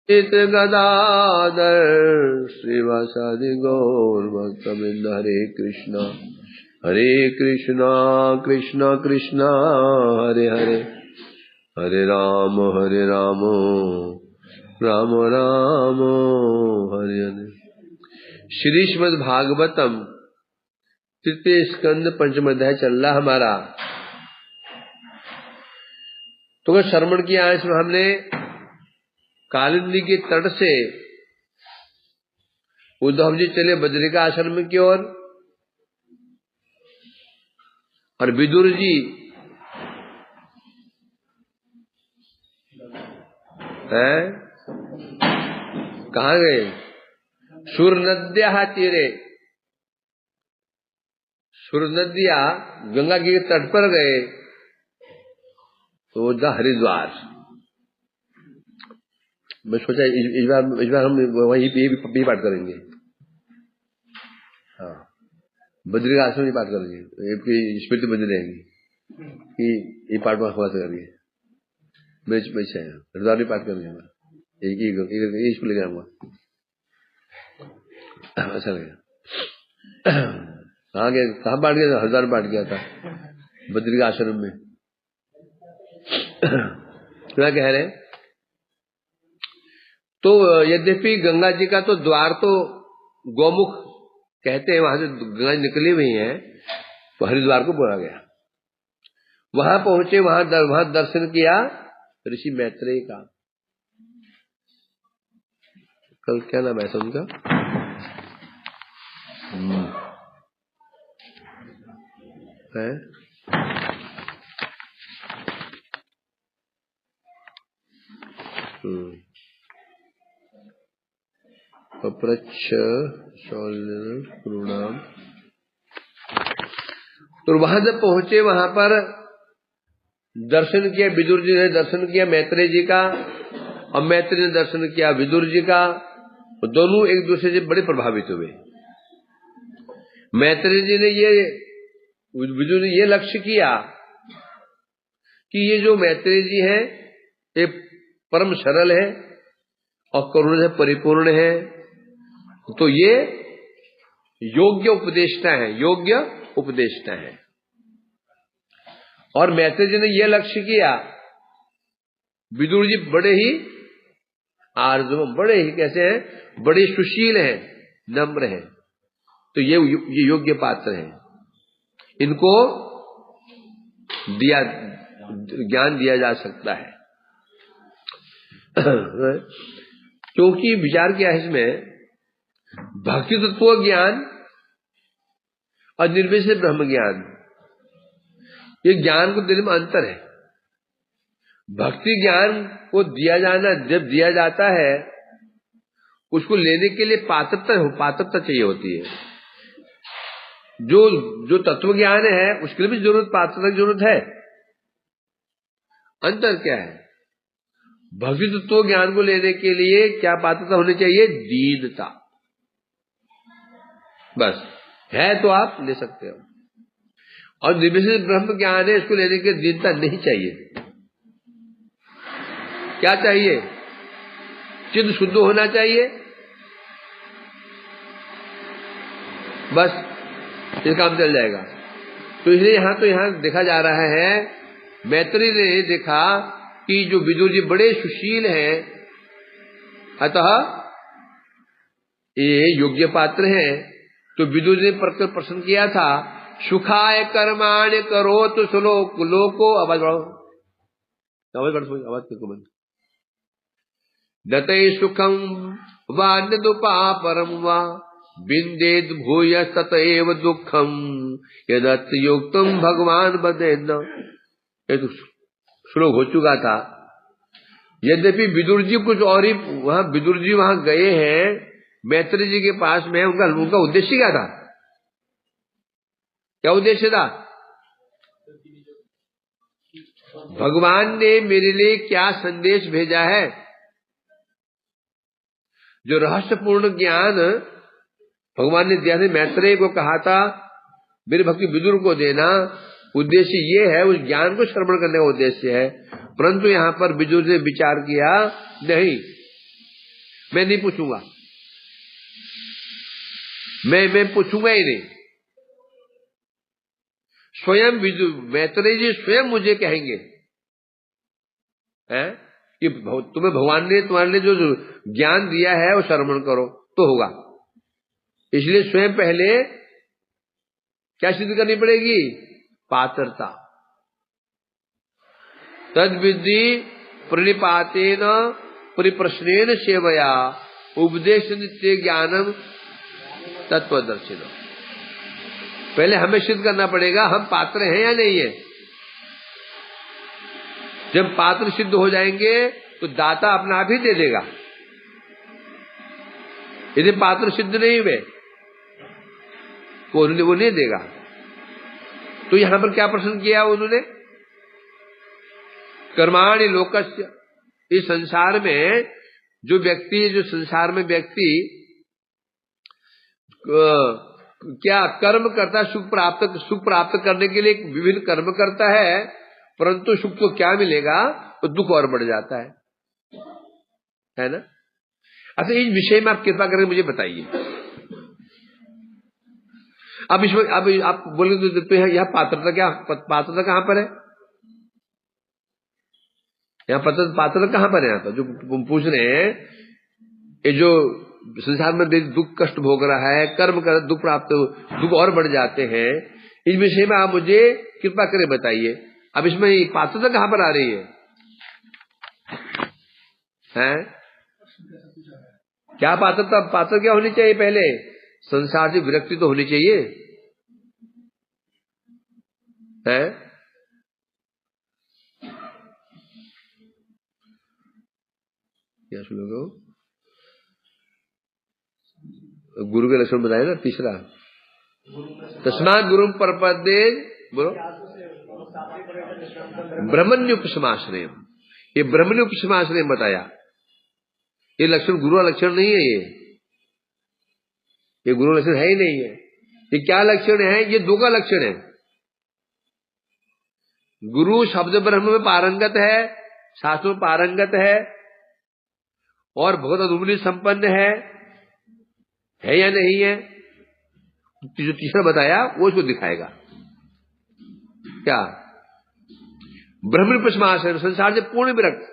चित गदाधर श्रीवासादि गौर भक्तवृंद। हरे कृष्णा कृष्णा कृष्णा हरे हरे, हरे राम राम राम हरे हरे। श्री श्रीमद् भागवतम तृतीय स्कंद पंचम अध्याय चल रहा हमारा। तो श्रवण किया इसमें हमने कालिंदी के तट से उद्धव जी चले बद्रिका आश्रम की ओर, और विदुर जी कहाँ गए? सुर नद्या तीरे, सुर नदिया गंगा के तट पर गए। तो हरिद्वार। मैं सोचा इस बार हम वही भी पाठ करेंगे। हाँ, बद्रिका आश्रम ही पाठ करेंगे, स्मृति बनी रहेंगी कि ये पाठ हुआ से करिए। मैं हरिद्वार भी पाठ करेंगे, एक इसको ले जाऊंगा। अच्छा लगेगा। कहाँ पाठ किया था? हरिद्वार पाठ किया था, बद्रिका आश्रम में। क्या कह रहे? तो यद्यपि गंगा जी का तो द्वार तो गौमुख कहते हैं, वहां से गंगा निकली हुई है, तो हरिद्वार को बोला गया। वहां पहुंचे, वहां दर्शन किया ऋषि मैत्रेय का। कल क्या नाम है उनका? है प्रणाम। तो वहां जब पहुंचे, वहां पर दर्शन किया, विदुर जी ने दर्शन किया मैत्रेय जी का, और मैत्रेय ने दर्शन किया विदुर जी का। दोनों एक दूसरे से बड़े प्रभावित हुए। मैत्रेय जी ने विदुर ने ये लक्ष्य किया कि ये जो मैत्रेय जी हैं, ये परम सरल है और करुणा से परिपूर्ण है, तो ये योग्य उपदेष्टा है। और मैत्रेय जी ने यह लक्ष्य किया, विदुर जी बड़े ही आर्जव, बड़े ही कैसे हैं, बड़े सुशील हैं, नम्र हैं, तो ये योग्य पात्र हैं, इनको ज्ञान दिया जा सकता है। क्योंकि विचार किया है इसमें, भक्ति तत्व ज्ञान और निर्विशेष ब्रह्म ज्ञान, ये ज्ञान को देने में अंतर है। भक्ति ज्ञान को दिया जाना, जब दिया जाता है, उसको लेने के लिए पात्रता चाहिए होती है। जो तत्व ज्ञान है, उसके लिए भी पात्रता की जरूरत है। अंतर क्या है? भक्ति तत्व ज्ञान को लेने के लिए क्या पात्रता होनी चाहिए? दीनता। बस है तो आप ले सकते हो। और निर्विशेष ब्रह्म ज्ञान है, इसको लेने के लिए दीनता नहीं चाहिए। क्या चाहिए? चित्त शुद्ध होना चाहिए, बस ये काम चल जाएगा। तो इसलिए यहां देखा जा रहा है, मैत्रेय ने देखा कि जो विदुर जी बड़े सुशील हैं, अतः ये योग्य पात्र हैं। तो विदुर ने प्रश्न किया था, सुखाय कर्माण्य करो तो श्लोक लोको। आवाज बंद। दतै सुखम वा नदुपापरम वा बिंदेद भूय ततएव दुखम यदत् युक्तम भगवान बदेन। ये तो श्लोक हो चुका था। यद्यपि विदुर जी कुछ और ही, विदुर जी वहां गए हैं, मैत्रेय जी के पास में, उनका उद्देश्य क्या था? क्या उद्देश्य था? भगवान ने मेरे लिए क्या संदेश भेजा है? जो रहस्यपूर्ण ज्ञान भगवान ने दिया था, मैत्रेय को कहा था मेरे भक्ति विदुर को देना, उद्देश्य ये है, उस ज्ञान को श्रवण करने का उद्देश्य है। परंतु यहाँ पर विदुर ने विचार किया, नहीं, मैं नहीं पूछूंगा, मैं पूछूंगा ही नहीं। स्वयं मैत्रेय जी स्वयं मुझे कहेंगे है कि तुम्हें भगवान ने तुम्हारे लिए जो ज्ञान दिया है वो श्रवण करो तो होगा। इसलिए स्वयं पहले क्या सिद्ध करनी पड़ेगी? पात्रता। तद विधि प्रणिपातेन परिप्रश्नेन सेवया उपदेश नित्य ज्ञानम तत्वदर्शिनो। पहले हमें सिद्ध करना पड़ेगा हम पात्र हैं या नहीं है। जब पात्र सिद्ध हो जाएंगे तो दाता अपना आप ही दे देगा। यदि पात्र सिद्ध नहीं हुए तो वो नहीं देगा। तो यहां पर क्या प्रश्न किया उन्होंने? कर्माणि लोकस्य, इस संसार में जो संसार में व्यक्ति क्या कर्म करता है, सुख प्राप्त करने के लिए विभिन्न कर्म करता है, परंतु सुख को क्या मिलेगा? तो दुख और बढ़ जाता है ना। अच्छा, इस विषय में आप कृपा करके मुझे बताइए। अब इसमें अब आप बोलेंगे तो यह पात्रता कहां पर है? यहाँ पात्रता कहां पर है? यहाँ पर जो पूछ रहे हैं, ये जो संसार में दुख कष्ट भोग रहा है, कर्म कर दुख और बढ़ जाते हैं, इस विषय में आप मुझे कृपा करके बताइए। अब इसमें पात्रता कहां पर आ रही है? क्या पात्र क्या होनी चाहिए? पहले संसार से विरक्ति तो होनी चाहिए है। क्या सुनोगे? गुरु के लक्षण बताए ना। तीसरा तस्मात् गुरु परपदे बोलो ब्रह्मण्योपशमाश्रय। ये ब्रह्मण्योपशमाश्रय बताया। ये लक्षण गुरु लक्षण नहीं है। ये गुरु लक्षण है ही नहीं है। ये क्या लक्षण है? ये दो का लक्षण है। गुरु शब्द ब्रह्म में पारंगत है, शास्त्रों में पारंगत है और बहुत अनुभूति संपन्न है या नहीं है? जो तीसरा बताया वो इसको दिखाएगा। क्या? ब्रह्मण्योपशमाश्रय, संसार से पूर्ण विरक्त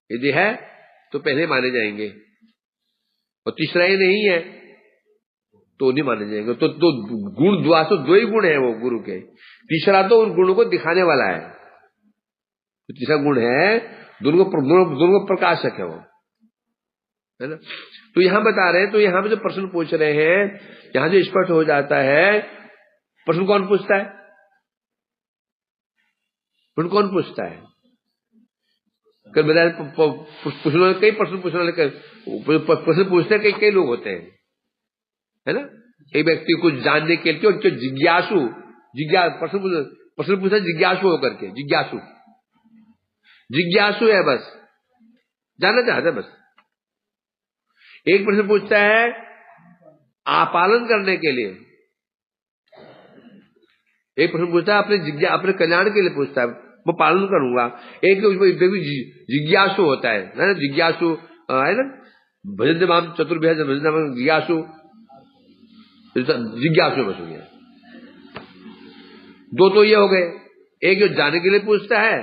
यदि है तो पहले माने जाएंगे, और तीसरा ही नहीं है तो नहीं माने जाएंगे। तो गुण दो ही गुण है वो गुरु के। तीसरा तो उन गुणों को दिखाने वाला है। तो तीसरा गुण है दोनों को प्रकाशक है वो, है ना। तो यहां बता रहे हैं, तो यहां पे जो प्रश्न पूछ रहे हैं, यहां जो स्पष्ट हो जाता है। प्रश्न कौन पूछता है? प्रश्न कौन पूछता है? कई प्रश्न पूछने वाले प्रश्न पूछते हैं कई लोग होते हैं, है ना। एक व्यक्ति कुछ जानने के लिए जिज्ञासु प्रश्न पूछता है, जिज्ञासु होकर के। जिज्ञासु है, बस जानना चाहता है बस। एक प्रश्न पूछता है पालन करने के लिए, एक प्रश्न पूछता है अपने कल्याण के लिए पूछता है, वो पालन करूंगा। एक जिज्ञासु होता है ना, जिज्ञासु है ना। भजन माम चतुर्भुज भजन जिज्ञासु बस हो गया। दो तो ये हो गए। एक जो जानने के लिए पूछता है,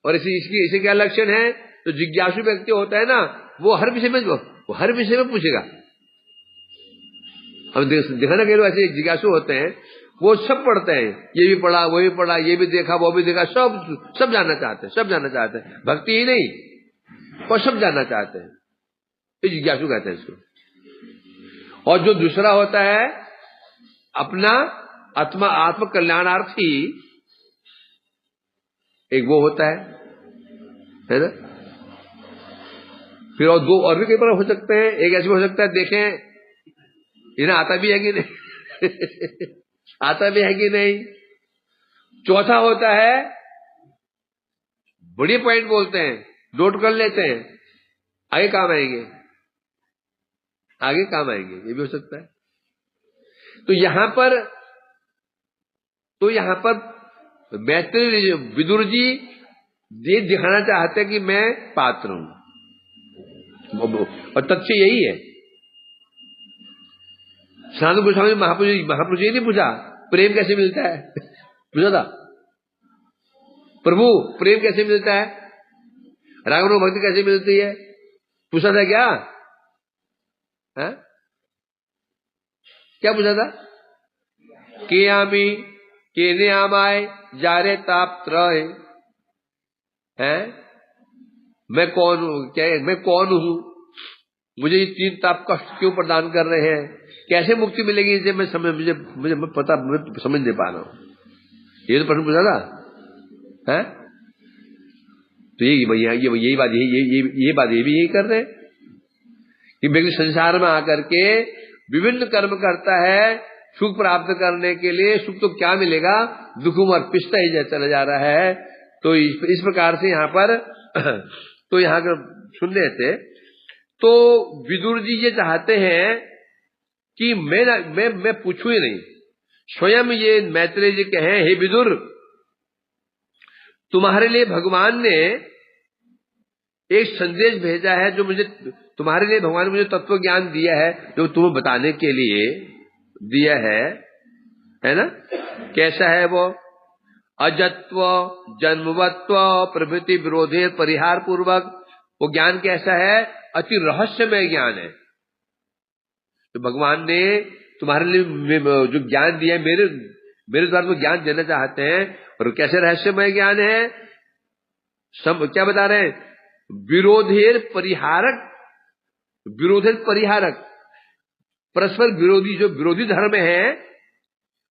और इसे क्या लक्षण है? तो जिज्ञासु व्यक्ति होता है ना, वो हर विषय में पूछेगा। हम देखा ना, कई लोग ऐसे जिज्ञासु होते हैं, वो सब पढ़ते हैं, ये भी पढ़ा वो भी पढ़ा, ये भी देखा वो भी देखा, सब जानना चाहते हैं। भक्ति ही नहीं, और सब जानना चाहते हैं। ये जिज्ञासु कहते हैं इसको। और जो दूसरा होता है अपना आत्म कल्याणार्थी, एक वो होता है ना। फिर और दो और भी कई बार हो सकते हैं। एक ऐसे हो सकता है, देखें इन्हें आता भी है कि नहीं आता भी है कि नहीं। चौथा होता है बड़े पॉइंट बोलते हैं, नोट कर लेते हैं, आगे काम आएंगे, ये भी हो सकता है। तो यहां पर मैत्रेय विदुर जी ये दिखाना चाहते हैं कि मैं पात्र हूं, और तथ्य यही है। सनातन गोस्वामी महापुरुष ये नहीं पूछा प्रेम कैसे मिलता है पूछा था, प्रभु प्रेम कैसे मिलता है, राग भक्ति कैसे मिलती है, पूछा था क्या? है? क्या पूछा था? कियामी केने आमाय जारे ताप त्रय, है मैं कौन हूं, क्या मैं कौन हूं, मुझे ये तीन ताप कष्ट क्यों प्रदान कर रहे हैं, कैसे मुक्ति मिलेगी इसे मैं समझ मुझे पता मैं समझ नहीं पा रहा हूं। ये तो प्रश्न पूछा था, है? तो यही बात ये बात ये भी यही कर रहे हैं कि व्यक्ति संसार में आकर के विभिन्न कर्म करता है सुख प्राप्त करने के लिए। सुख तो क्या मिलेगा, दुख में पिसता ही चला जा रहा है। तो इस प्रकार से यहाँ पर तो यहाँ सुन रहे थे, तो विदुर जी ये चाहते हैं कि मैं पूछूं ही नहीं, स्वयं ये मैत्रेय जी कहें हे विदुर, तुम्हारे लिए भगवान ने एक संदेश भेजा है, जो मुझे तुम्हारे लिए भगवान ने मुझे तत्व ज्ञान दिया है, जो तुम्हें बताने के लिए दिया है ना? कैसा है वो? अजत्व जन्मवत्व प्रभृति विरोधे परिहार पूर्वक। वो ज्ञान कैसा है? अति रहस्यमय ज्ञान है। तो भगवान ने तुम्हारे लिए जो ज्ञान दिया है, मेरे द्वारा तो ज्ञान देना चाहते हैं, और कैसे रहस्यमय ज्ञान है? क्या बता रहे हैं? विरोधेर परिहारक, परस्पर विरोधी जो विरोधी धर्म है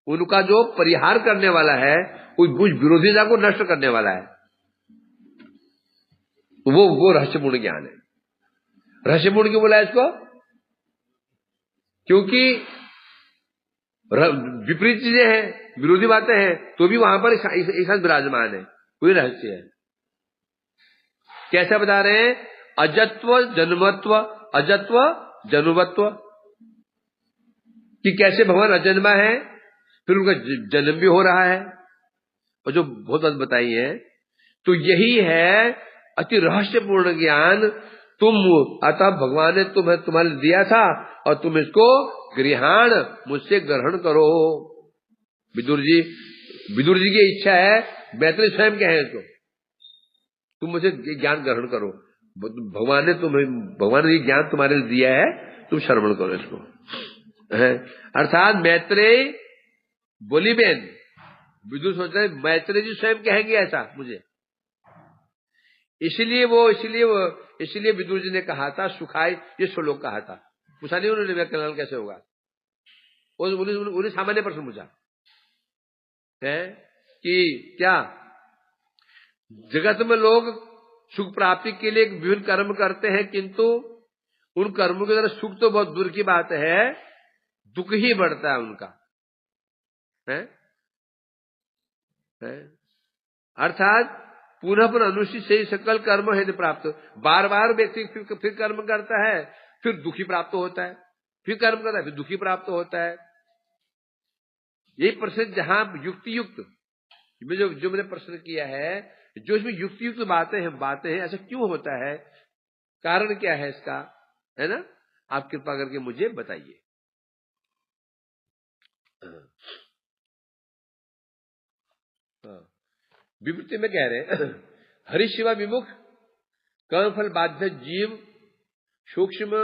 उनका जो परिहार करने वाला है, उस विरोधिता को नष्ट करने वाला है, वो रहस्यपूर्ण ज्ञान है। रहस्यपूर्ण क्यों बोला इसको? क्योंकि विपरीत चीजें हैं, विरोधी बातें हैं, तो भी वहां पर एक साथ विराजमान है, कोई रहस्य है। कैसा बता रहे हैं? अजत्व जन्मत्व, अजत्व जन्मत्व, कि कैसे भगवान अजन्मा है, फिर उनका जन्म भी हो रहा है, और जो बहुत बात बताई है। तो यही है अति रहस्यपूर्ण ज्ञान। अतः भगवान ने तुम्हारे दिया था, और तुम इसको गृहाण मुझसे ग्रहण करो। विदुर जी की इच्छा है, मैत्रेय स्वयं कहे इसको, तुम मुझे ज्ञान ग्रहण करो। भगवान ने ज्ञान तुम्हारे लिए दिया है, तुम श्रवण करो इसको। अर्थात मैत्रेय बोली बेन, विदुर सोच रहे मैत्रेय जी स्वयं कहेंगे ऐसा मुझे, इसलिए विदुर जी ने कहा था सुखाय, ये श्लोक कहा था। पूछा नहीं उन्होंने मेरा कल्याण कैसे होगा, उन्हें सामान्य प्रश्न पूछा है कि क्या जगत में लोग सुख प्राप्ति के लिए विभिन्न कर्म करते हैं, किंतु उन कर्मों के द्वारा सुख तो बहुत दूर की बात है, दुख ही बढ़ता है उनका, है? अर्थात पुनः पुनः अनुष्ठित से सकल कर्म है प्राप्त। बार बार व्यक्ति फिर कर्म करता है, फिर दुखी प्राप्त होता है, फिर कर्म करता है, फिर दुखी प्राप्त होता है। यही प्रश्न जहां युक्ति युक्त जो मैंने प्रश्न किया है, जो इसमें युक्ति युक्त बातें हैं, ऐसा क्यों होता है, कारण क्या है इसका, है ना? आप कृपा करके मुझे बताइए। विवृत्ति में कह रहे हैं हरि शिवा विमुख कर्मफल बाध्य जीव सूक्ष्म,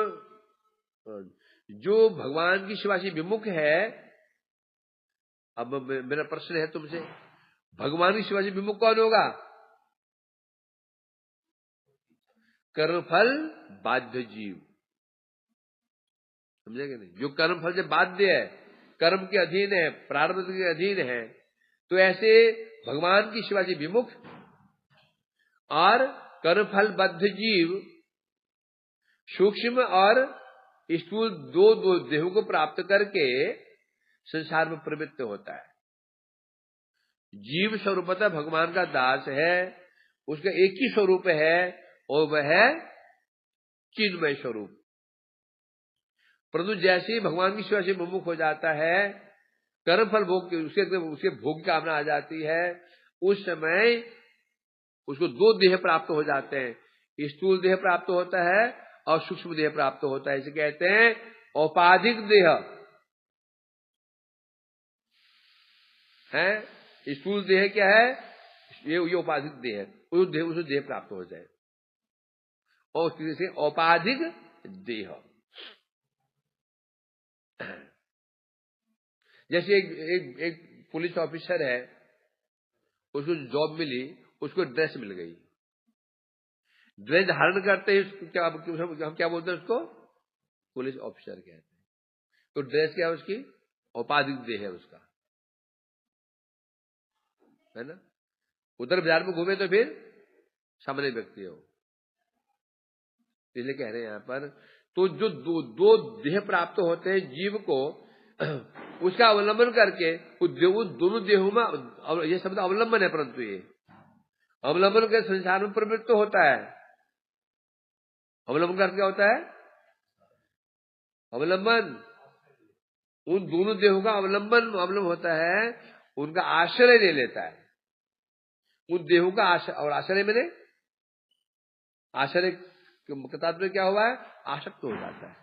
जो भगवान की शिवा से विमुख है। अब मेरा प्रश्न है तुमसे, भगवान की शिवा से विमुख कौन होगा? कर्मफल बाध्य जीव, समझेंगे नहीं? जो कर्मफल से बाध्य है, कर्म के अधीन है, प्रारब्ध के अधीन है, तो ऐसे भगवान की शिवा से विमुख और कर्मफल बद्ध जीव सूक्ष्म और स्थूल दो देहों को प्राप्त करके संसार में प्रवृत्त होता है। जीव स्वरूपतः भगवान का दास है, उसका एक ही स्वरूप है, और वह है चिन्मय स्वरूप। परंतु जैसे ही भगवान की सेवा से विमुख हो जाता है, कर्मफल भोग उसके भोग की कामना आ जाती है, उस समय उसको दो देह प्राप्त हो जाते हैं, स्थूल देह प्राप्त होता है और सूक्ष्म देह प्राप्त होता है। इसे कहते हैं औपाधिक देह है। स्थूल देह क्या है? ये औपाधिक देह है, उसे देह प्राप्त हो जाए और से औपाधिक देह। जैसे एक पुलिस ऑफिसर है, उसको जॉब मिली, उसको ड्रेस मिल गई, ड्रेस धारण करते ही हम क्या बोलते हैं उसको? पुलिस ऑफिसर कहते हैं। तो ड्रेस क्या है उसकी? औपाधिक देह है उसका, है ना। उधर बाजार में घूमे तो फिर सामान्य व्यक्ति हो। इसलिए कह रहे हैं यहां पर, तो जो दो देह प्राप्त होते हैं जीव को, उसका अवलंबन करके वो दोनों देहों में, ये शब्द अवलंबन है, परंतु ये अवलंबन के संसार में प्रवृत्त होता है। अवलंबन करके क्या होता है? अवलंबन उन दोनों देहों का अवलंबन होता है, उनका आश्रय ले लेता है। उन देहों का आश्रय, और आश्रय मैंने आश्रय तात्पर्य क्या हुआ है? आसक्त हो जाता है।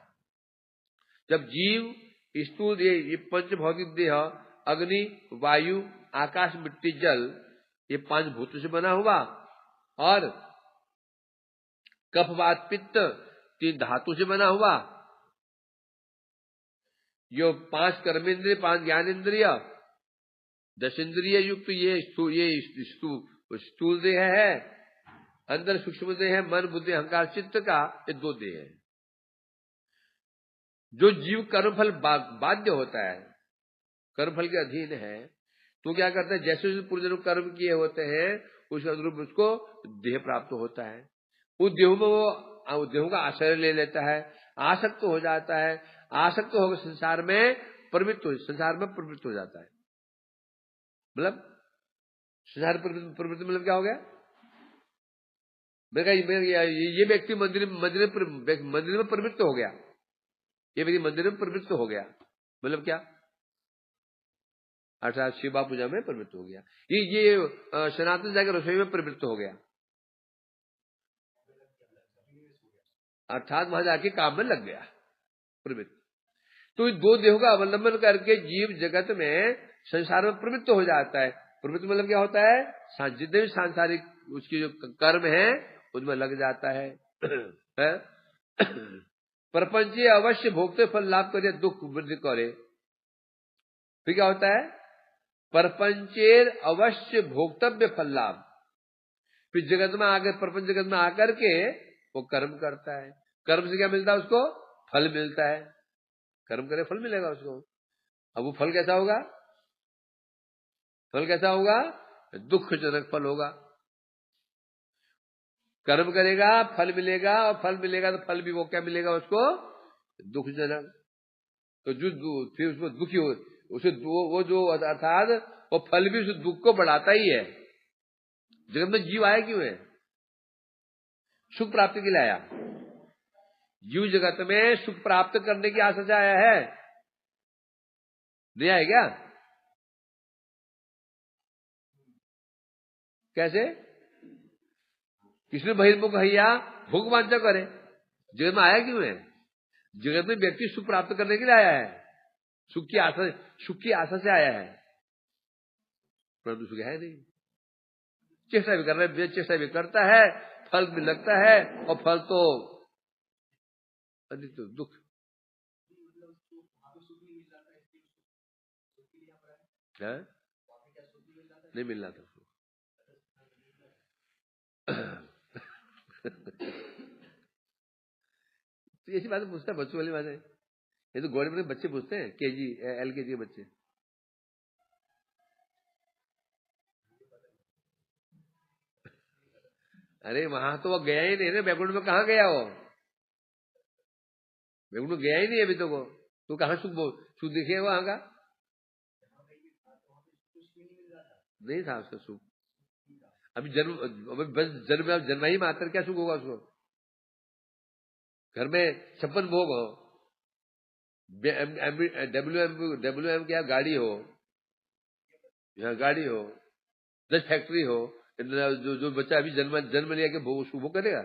जब जीव स्थूल ये पंच भौतिक देह, अग्नि, वायु, आकाश, मिट्टी, जल, ये पांच भूतों से बना हुआ, और कफ, वात, पित्त, तीन धातु से बना हुआ, यो पांच कर्मेंद्रिय, पांच ज्ञानेन्द्रिय, 10 इंद्रिय युक्त ये स्थूल देह है। अंदर सूक्ष्म देह है, मन, बुद्धि, अहंकार, चित्त का ये दो देह है। जो जीव कर्मफल बाध्य होता है, कर्मफल के अधीन है, तो क्या करता है? जैसे जैसे पूर्वजन्म कर्म किए होते हैं उसके अनुरूप उसको देह प्राप्त होता है। उस देह में वो देहों का आश्रय ले लेता है, आसक्त हो जाता है, आसक्त होकर संसार में प्रवृत्त हो जाता है। मतलब संसार प्रवृत्ति मतलब क्या हो गया? ये व्यक्ति मंदिर में प्रवृत्त हो गया, ये व्यक्ति मंदिर में प्रवृत्त हो गया, मतलब क्या? अर्थात शिवा पूजा में प्रवृत्त हो गया, ये सनातन जाकर रसोई में प्रवृत्त हो गया, अर्थात वहां जाके काम में लग गया, प्रवृत्त। तो इन दो देहों का अवलंबन करके जीव जगत में संसार में प्रवृत्त हो जाता है। प्रवृत्त मतलब क्या होता है? जितने भी सांसारिक उसकी जो कर्म है उनमें लग जाता है। प्रपंच अवश्य भोगते फल लाभ करे, दुख वृद्धि करे। फिर क्या होता है? परपंचेर अवश्य भोक्तव्य फल लाभ। फिर जगत में आकर, प्रपंच जगत में आकर के वो कर्म करता है। कर्म से क्या मिलता है उसको? फल मिलता है। कर्म करे फल मिलेगा उसको। अब वो फल कैसा होगा? फल कैसा होगा? दुखजनक फल होगा। कर्म करेगा फल मिलेगा, और फल मिलेगा तो फल भी वो क्या मिलेगा उसको? दुखजनक। तो जो फिर उसको दुखी हो, उसे वो जो अर्थात वो फल भी उस दुख को बढ़ाता ही है। जगत में जीव आया क्यों है? सुख प्राप्ति के लिए आया। जीव जगत में सुख प्राप्त करने की आशा से आया है, नहीं आया क्या? कैसे? किसने बहिर्मुख हैया भोग वांछा करे? जगत में आया क्यों है? जगत में व्यक्ति सुख प्राप्त करने के लिए आया है, सुख की आशा से आया है, परंतु सुख है नहीं। चेष्टा भी कर रहा है, चेष्टा भी करता है, फल भी लगता है, और फल तो दुख। है? नहीं मिल रहा था। तो ऐसी बातें पूछता है, बच्चों वाली बातें। ये तो गवर्नमेंट के बच्चे पूछते हैं, केजी LKG के बच्चे। अरे वहां तो वो गया ही नहीं ना, बैकुंठ में कहाँ गया वो? बैकुंठ में गया ही नहीं अभी तो वो। तो कहाँ सुख दिखे वहां का? नहीं था उसका सुख। अभी बस जन्म ही मात्र, क्या सुख होगा उसको? घर में 56 भोग हो, WM क्या गाड़ी हो, यहाँ गाड़ी हो, 10 फैक्ट्री हो, जो बच्चा अभी जन्म लिया कि वो करेगा?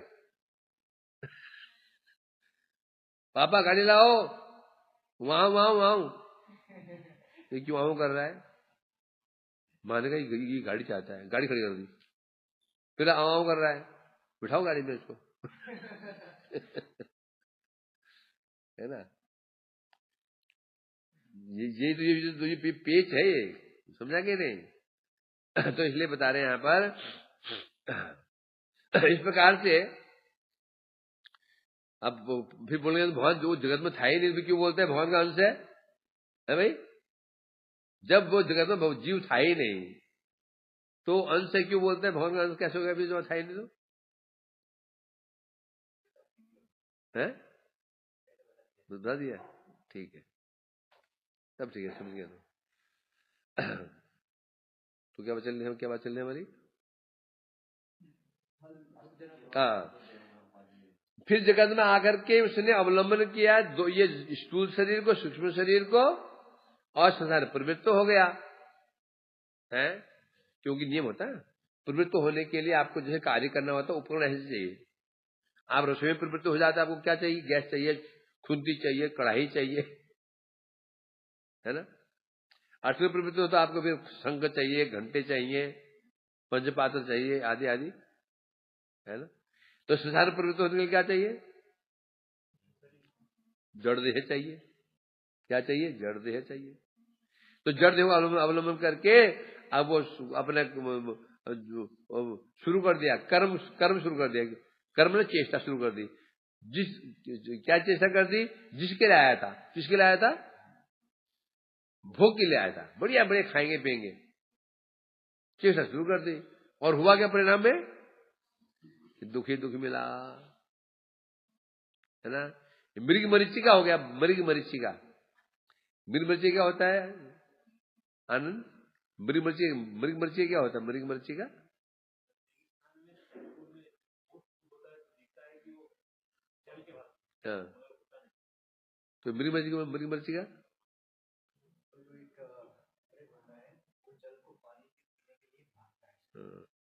पापा गाड़ी लाओ, वहां वहां वहां, ये क्यों वहां कर रहा है? मानेगा ये गाड़ी चाहता है, गाड़ी खड़ी कर दी, फिर आवाम कर रहा है, बिठाओ गाड़ी में इसको। है ना? ये पेच है, ये समझा के नहीं? तो इसलिए बता रहे हैं यहां पर इस प्रकार से। अब फिर बोलेंगे तो भगवान जो जगत में था ही नहीं, क्यों बोलते हैं भगवान का अंश है भाई? जब वो जगत में जीव था ही नहीं तो अंश है क्यों बोलते हैं? भगवान का अंश कैसे हो गया फिर जो था ही नहीं तो? है बता दिया, ठीक है, तब ठीक है, समझ गया। तो क्या बात चल रही है, क्या बात चल रही है हमारी? हाँ, फिर जगत में आकर के उसने अवलंबन किया दो, ये स्थूल शरीर को, सूक्ष्म शरीर को, और संसार प्रवृत्त हो गया है। क्योंकि नियम होता है प्रवृत्त होने के लिए, आपको जैसे कार्य करना होता है उपकरण ऐसे चाहिए। आप रसोई में प्रवृत्त हो जाते हैं, आपको क्या चाहिए? गैस चाहिए, खुंती चाहिए, कढ़ाई चाहिए, है ना? अर्थ में प्रवृत्त हो तो आपको फिर शंख चाहिए, घंटे चाहिए, पंचपात्र चाहिए, आदि आदि, है ना? तो संसार प्रवृत्त होने के लिए क्या चाहिए? जड़ देह चाहिए। क्या चाहिए? जड़ देह चाहिए। तो जड़ देह को अवलंबन करके अब वो अपने शुरू कर दिया, कर्म शुरू कर दिया, कर्म ने चेष्टा शुरू कर दी। क्या चेष्टा कर दी? जिसके लिए आया था, किसके लिए आया था? भोग के लिए आया था, बढ़िया बढ़िया खाएंगे पिएंगे, चेष्टा शुरू कर दी। और हुआ क्या परिणाम में? दुखी दुख मिला, है ना? मृग मरीचिका हो गया, मृग मरीचिका। मृग मरीचिका क्या होता है आनंद? मृग मरीचिका क्या होता है? मृग मरीचिका हाँ, तो मृग मरीचिका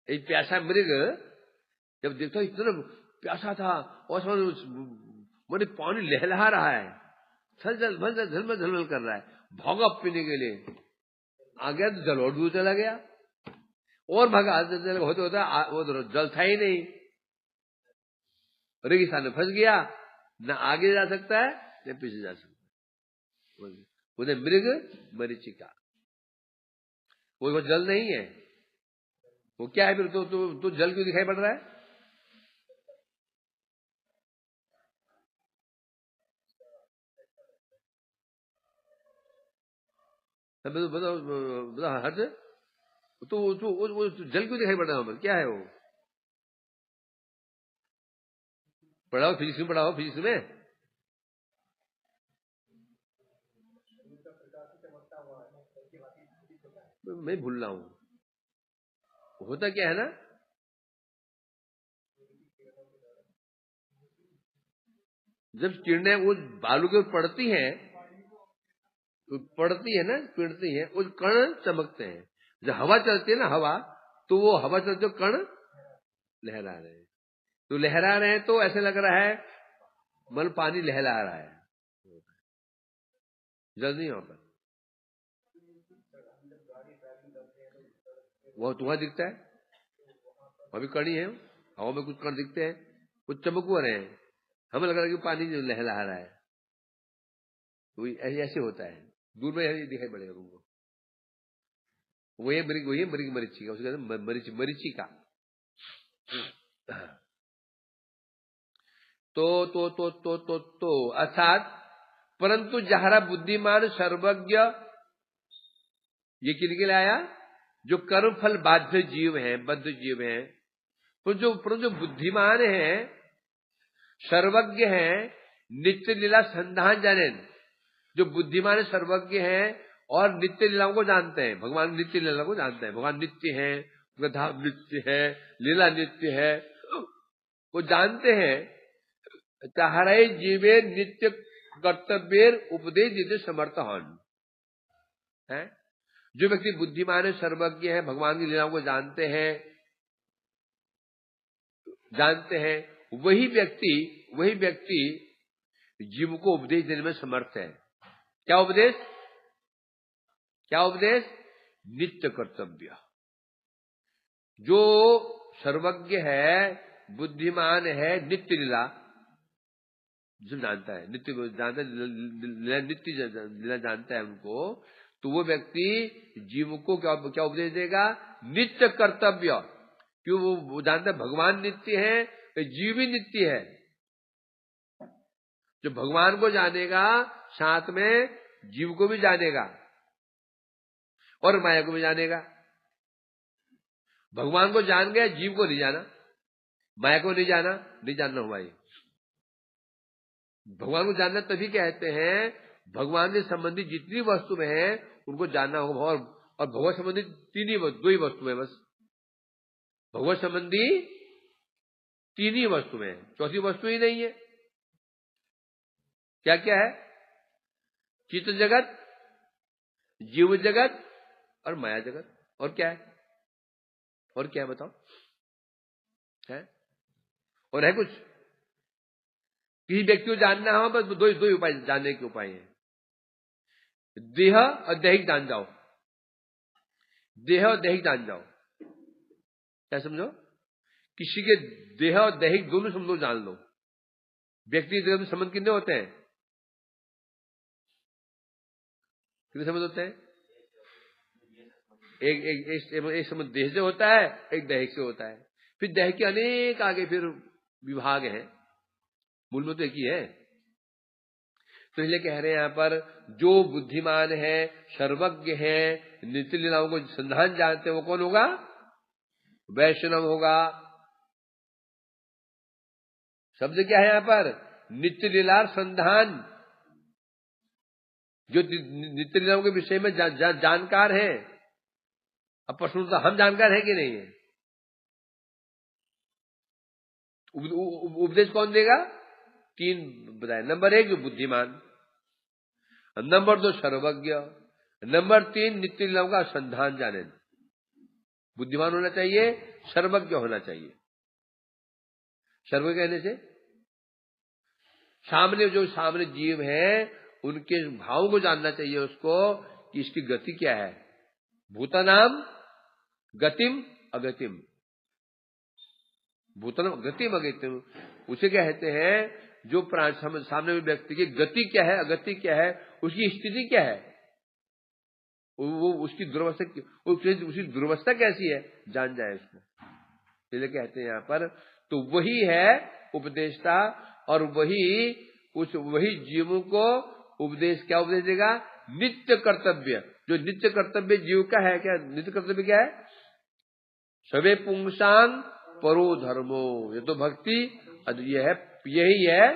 एक प्यासा मृग जब देखता इतना प्यासा था और मैंने पानी लहला रहा है, झलमल कर रहा है, भागा पीने के लिए, आ गया तो जल और दूर चला गया, और भागा होते होता वो जल था ही नहीं, रेगिस्तान में फंस गया, न आगे जा सकता है न पीछे जा सकता है। उन्हें मृग मरीचिका, वो जल नहीं है, वो क्या है फिर? तो जल क्यों दिखाई पड़ रहा है? बताओ हर्ष, वो जल क्यों दिखाई पड़ रहा है? क्या है वो? पढ़ाओ फिजिक्स में, पढ़ाओ फिजिक्स में। मैं भूल रहा हूं, होता क्या है ना, जब किरणें उस बालू के ऊपर पड़ती हैं, ना पिड़ती है, उस कण चमकते हैं। जब हवा चलती है ना, हवा, तो वो हवा चलते कण लहरा रहे हैं, तो लहरा रहे हैं तो ऐसे लग रहा है मतलब पानी लहरा रहा है, जल नहीं होता। वो तुम्हारा दिखता है, वहां भी कणी है, हवा में कुछ कण दिखते हैं, वो चमक रहे हैं, हमें लग रहा है कि पानी जो लहरा रहा है, तो ऐसे होता है, दूर में ऐसे दिखाई पड़ेगा तुमको। वही मृग मरीचिका, उसके कहते मरीचिका। तो अर्थात परंतु जहरा बुद्धिमान सर्वज्ञ, ये किनके लिए आया? जो कर्म फल बाध्य जीव हैं, बद्ध जीव हैं, पर जो बुद्धिमान हैं, सर्वज्ञ हैं, नित्य लीला संधान जाने, जो बुद्धिमान सर्वज्ञ हैं और नित्य लीलाओं को जानते हैं, भगवान नित्य लीला को जानते हैं, भगवान नित्य है, धाम नित्य है, लीला नित्य है, वो जानते हैं। चाहरे जीवे नित्य कर्तव्य उपदेश जिसे समर्थ है। जो व्यक्ति बुद्धिमान है, सर्वज्ञ है, भगवान की लीलाओं को जानते हैं, जानते हैं, वही व्यक्ति जीव को उपदेश देने में समर्थ है। क्या उपदेश? नित्य कर्तव्य। जो सर्वज्ञ है, बुद्धिमान है, नित्य लीला जो जानता है, नित्य लीला जानता है उनको, तो वो व्यक्ति जीव को क्या उपदेश देगा? नित्य कर्तव्य। क्यों? वो जानता है भगवान नित्य है, जीव भी नित्य है। जो भगवान को जानेगा साथ में जीव को भी जानेगा और माया को भी जानेगा। भगवान को जान गया, जीव को नहीं जाना, माया को नहीं जानना हुआ ये। भगवान को जानना तभी कहते हैं, भगवान से संबंधित जितनी वस्तु में है उनको जानना होगा। और भगवान संबंधी दो ही वस्तु में बस, भगवान संबंधी 3 ही वस्तु में है, चौथी वस्तु ही नहीं है। क्या क्या है? चित्त जगत, जीव जगत और माया जगत। और क्या है बताओ? है? और है कुछ? किसी व्यक्ति को जानना हो बस दो ही उपाय जानने के उपाय हैं। देह और दैहिक जान जाओ। देह और दैहिक जान जाओ। क्या समझो? किसी के देह और दैहिक दोनों समझो, जान लो। व्यक्ति देह में संबंध कितने होते हैं? कितने संबंध होते हैं? एक संबंध देह से होता है, एक दैहिक से होता है। फिर दैहिक के अनेक आगे फिर विभाग हैं, मूल में तो एक ही है। तो इसलिए कह रहे हैं यहां पर, जो बुद्धिमान है, सर्वज्ञ है, नित्य लीलाओं को संधान जानते हैं, वो कौन होगा? वैष्णव होगा। शब्द क्या है यहां पर? नित्य लीला संधान। जो नित्य लीलाओं के विषय में जानकार है। अब प्रश्न तो हम जानकार है कि नहीं है? उपदेश कौन देगा? 3 बताए। नंबर 1 जो बुद्धिमान, नंबर 2 सर्वज्ञ, नंबर 3 नित्य लीलाओं का संधान जाने। बुद्धिमान होना चाहिए, सर्वज्ञ होना चाहिए। सर्वज्ञ कहने से सामने जीव है उनके भाव को जानना चाहिए उसको, कि इसकी गति क्या है। भूतानाम गतिम अगतिम, भूतानाम गतिम अगतिम, उसे कहते हैं जो सामने में व्यक्ति की गति क्या है, अगति क्या है, उसकी स्थिति क्या है, वो उसकी दुर्वस्था कैसी है, जान जाए उसको। इसलिए कहते हैं यहां पर, तो वही है उपदेशता, और वही जीवों को क्या उपदेश देगा? नित्य कर्तव्य। जो नित्य कर्तव्य जीव का है, क्या नित्य कर्तव्य क्या है? सवे पुंसांग परो धर्मो, ये तो भक्ति, यही है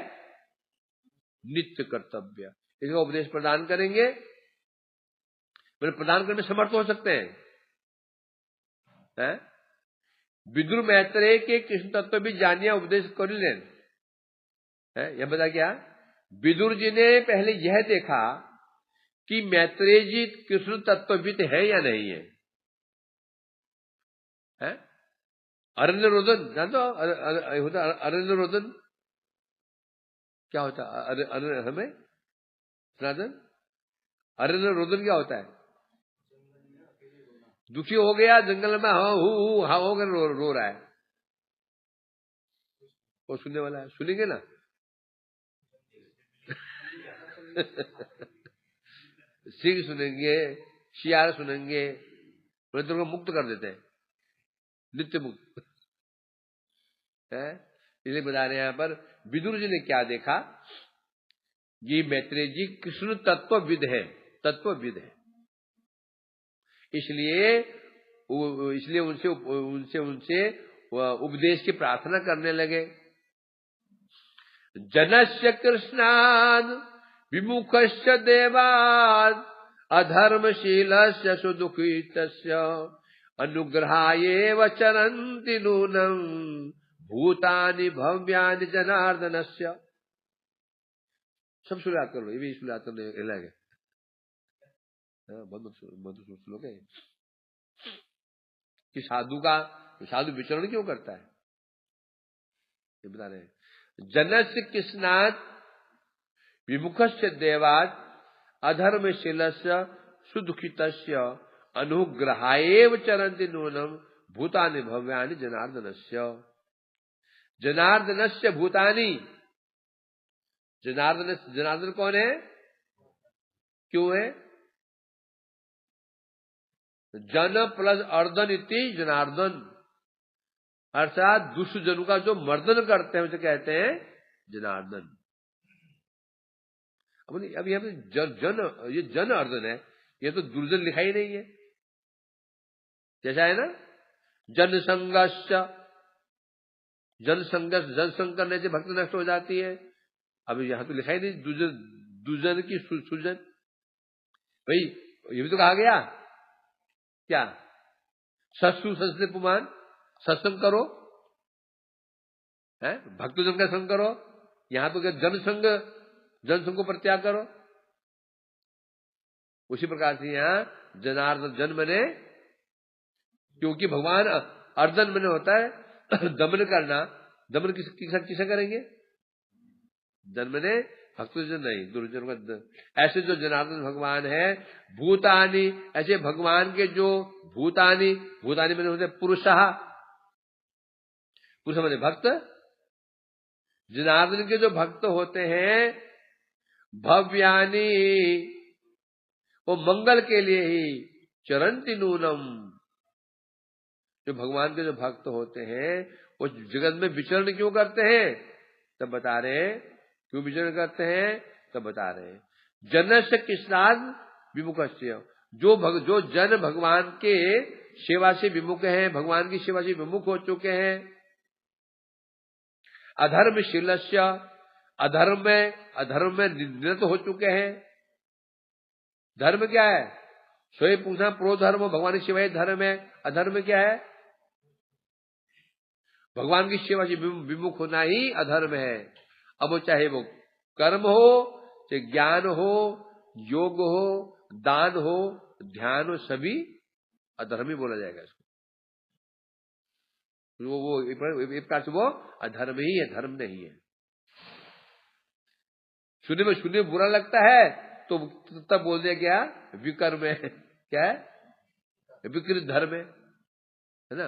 नित्य कर्तव्य। इसका उपदेश प्रदान करेंगे, प्रदान करने में समर्थ हो सकते हैं। विदुर मैत्रेय के कृष्ण तत्व भी जानिया उपदेश कर लें। यह बता क्या? विदुर जी ने पहले यह देखा कि मैत्रेय जी कृष्ण तत्वविद है या नहीं है। अरण्य रोदन जानते हो? होता अरण्य रोदन क्या होता है? हमें सनातन अरण्य रोदन क्या होता है? दुखी हो गया जंगल में, हाँ होकर रो रहा है। वो सुनने वाला है, सुनेंगे ना? सिंह सुनेंगे, शियार सुनेंगे, मृत्यु को मुक्त कर देते हैं, नित्य मुक्त है। इसलिए बता रहे हैं यहां पर, विदुर जी ने क्या देखा? ये मैत्रेय जी कृष्ण तत्वविद है, इसलिए उनसे उपदेश की प्रार्थना करने लगे। जनस्य कृष्णाद विमुखस्य देवाद अधर्मशीलस्य सुदुखितस्य अनुग्रहायेव चरन्ति नूनं भूतानि भव्यानि जनार्दनस्य। सब शुरुआत कर लो, ये भी शुरुआत करने लगे। मधुर श्लोक है कि साधु विचरण क्यों करता है? ये बता रहे हैं। जनस्य कृष्णात् विमुखस्य देवात् अधर्मशीलस्य सुदुखितस्य अनुग्रहाएव चरन्ति नूनम भूतानि भव्यानि जनार्दनस्य। जनार्दनस्य भूतानि, जनार्दन कौन है, क्यों है? जन प्लस अर्दन इति जनार्दन, अर्थात दुष्ट जनों का जो मर्दन करते हैं उसे कहते हैं जनार्दन। अब यहाँ पे ये जन अर्दन है, ये तो दुर्जन लिखा ही नहीं है। जैसा है ना जनसंघर्ष, जनसंघ करने से भक्ति नष्ट हो जाती है। अब यहां तो लिखा ही नहीं दुर्जन की सुजन। भाई ये भी तो कहा गया क्या, सत्सु संस्कृत पुमान, सत्संग करो, है भक्तजन का संग करो। यहां तो क्या जनसंघ को परित्याग करो। उसी प्रकार से यहां जनार्दन जन बने, क्योंकि भगवान अर्दन बने होता है दमन करना। दमन किसे करेंगे? जन बने भक्तजन नहीं, दुर्जन का। ऐसे जो जनार्दन भगवान है, भूतानि, ऐसे भगवान के जो भूतानि बने होते पुरुषः, पुरुष बने भक्त। जनार्दन के जो भक्त होते हैं भव्यानि, वो मंगल के लिए ही चरंति नूनम, जो भगवान के जो भक्त होते हैं वो जगत में विचरण क्यों करते हैं, तब बता रहे हैं क्यों विचरण करते हैं, तब बता रहे हैं। जनस्य कृष्णाद विमुखस्य, जो जन भगवान के सेवा से विमुख हैं, भगवान की सेवा से विमुख हो चुके हैं। अधर्मशीलस्य, अधर्म में निरत हो चुके हैं। धर्म क्या है? स्वयं पूछना, प्रो धर्म भगवान की सेवा धर्म है। अधर्म क्या है? भगवान की सेवा से विमुख होना ही अधर्म है। अब वो चाहे वो कर्म हो, चाहे ज्ञान हो, योग हो, दान हो, ध्यान हो, सभी अधर्म ही बोला जाएगा इसको। वो एक प्रकार से वो अधर्म ही है, धर्म नहीं है। सुनने में बुरा लगता है तो तब बोल दिया क्या, विकर्म है। क्या है? विकृत धर्म है ना।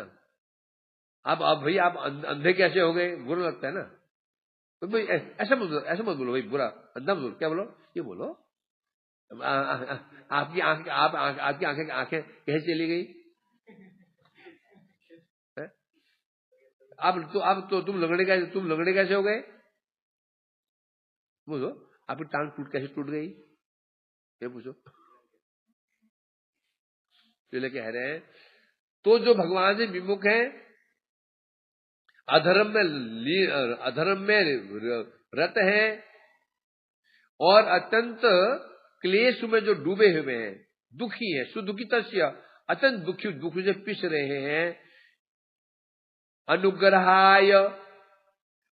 अब भाई आप अंधे कैसे हो गए, बुरा लगता है ना। तो भाई ऐसा मत बोलो भाई, बुरा अंधा मत बोलो। क्या बोलो? ये बोलो आपकी आंखें कैसे चली गई? अब तो तुम लंगड़े कैसे हो गए? बोलो आपकी टांग कैसे टूट गई? ये पूछो। तो कह रहे हैं तो जो भगवान से विमुख है, अधर्म में रत है और अत्यंत क्लेश में जो डूबे हुए हैं, दुखी है, सुदुखी तस्य, अत्यंत दुख से पिस रहे हैं। अनुग्रहाय,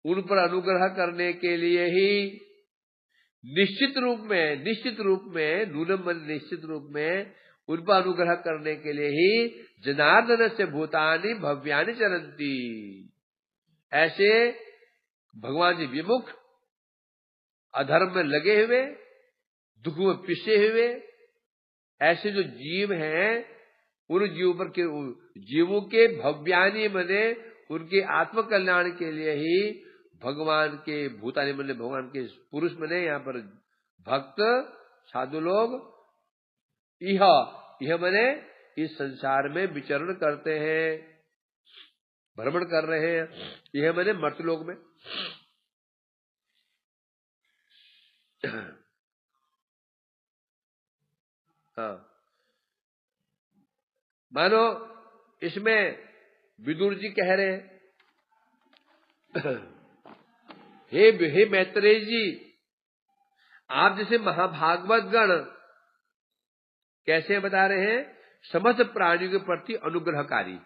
उन पर अनुग्रह करने के लिए ही निश्चित रूप में नूनम निश्चित रूप में उन पर अनुग्रह करने के लिए ही जनार्दन से भूतानि भव्यानि चरंती। ऐसे भगवान जी विमुख, अधर्म में लगे हुए, दुख में पिसे हुए ऐसे जो जीव हैं, उन जीवों के भव्यानि बने उनके आत्म कल्याण के लिए ही भगवान के भूतानि बने, भगवान के पुरुष बने। यहाँ पर भक्त साधु लोग यह बने इस संसार में विचरण करते हैं, भ्रमण कर रहे हैं। यह बने मर्त्यलोक में। हाँ, मानो इसमें विदुर जी कह रहे हैं हे मैत्रेय जी, आप जैसे महाभागवत गण कैसे बता रहे हैं, समस्त प्राणियों के प्रति अनुग्रहकारी।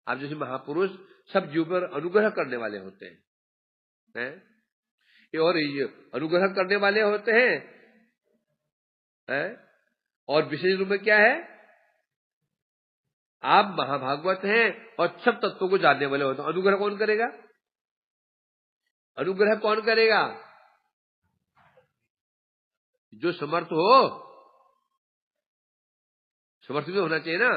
आप जैसे महापुरुष सब जीव पर अनुग्रह करने वाले होते हैं, और ये अनुग्रह करने वाले होते हैं, और विशेष रूप में क्या है, आप महाभागवत हैं और सब तत्वों को जानने वाले होते हैं। अनुग्रह कौन करेगा? अनुग्रह कौन करेगा? जो समर्थ हो, समर्थ भी होना चाहिए ना।